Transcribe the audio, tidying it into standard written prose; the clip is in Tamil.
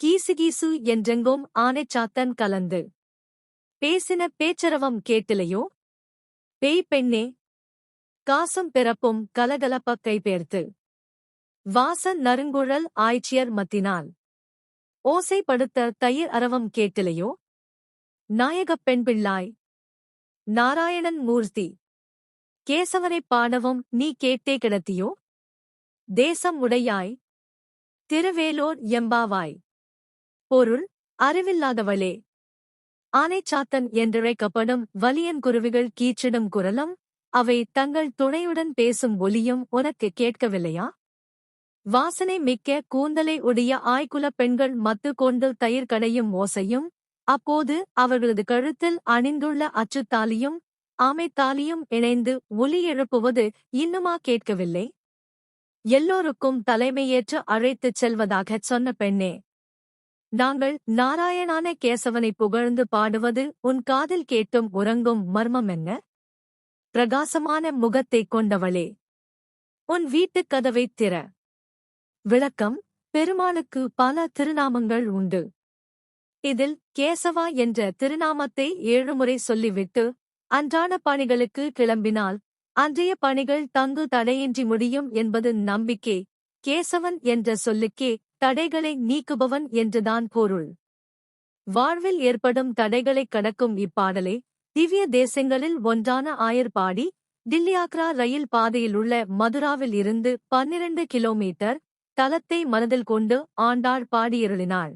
கீசுகீசு என்றெங்கும் ஆனைச்சாத்தன் கலந்து பேசின பேச்சரவம் கேட்டிலையோ? பேய் பெண்ணே, காசும் பிறப்பும் கலகலப்பக் கைபேர்த்து வாச நறுங்குழல் ஆய்ச்சியர் மத்தினால் ஓசைப்படுத்த தயிர் அரவம் கேட்டிலையோ? நாயகப் பெண்பிள்ளாய், நாராயணன் மூர்த்தி, கேசவனைப் பாடவும் நீ கேட்டே கிடத்தியோ? தேசம் உடையாய், திருவேலோர் எம்பாவாய். பொருள்: அறிவில்லாதவளே, ஆனைச்சாத்தன் என்றழைக்கப்படும் வலியன் குருவிகள் கீச்சிடும் குரலும் அவை தங்கள் துணையுடன் பேசும் ஒலியும் உனக்குக் கேட்கவில்லையா? வாசனை மிக்க கூந்தலை உடைய ஆய்குலப் பெண்கள் மத்து கொண்டு தயிர் கடையும் ஓசையும், அப்போது அவர்களது கழுத்தில் அணிந்துள்ள அச்சுத்தாலியும் ஆமைத்தாலியும் இணைந்து ஒலி எழுப்புவது இன்னுமா கேட்கவில்லை? எல்லோருக்கும் தலைமையேற்று அழைத்துச் செல்வதாகச் சொன்ன பெண்ணே, நாங்கள் நாராயணான கேசவனை புகழ்ந்து பாடுவது உன் காதில் கேட்டும் உறங்கும் மர்மம் என்ன? பிரகாசமான முகத்தைக் கொண்டவளே, உன் வீட்டுக் கதவைத் திற. விளக்கம்: பெருமாளுக்கு பல திருநாமங்கள் உண்டு. இதில் கேசவா என்ற திருநாமத்தை 7 முறை சொல்லிவிட்டு அன்றாட பணிகளுக்கு கிளம்பினால் அன்றைய பணிகள் தங்கு தடையின்றி முடியும் என்பது நம்பிக்கை. கேசவன் என்ற சொல்லுக்கே தடைகளை நீக்குபவன் என்றுதான் பொருள். வாழ்வில் ஏற்படும் தடைகளைக் கடக்கும் இப்பாடலை திவ்ய தேசங்களில் ஒன்றான ஆயர்பாடி டில்லி-ஆக்ரா ரயில் பாதையிலுள்ள மதுராவில் இருந்து 12 கிலோமீட்டர் தலத்தை மனதில் கொண்டு ஆண்டாள் பாடியருளினாள்.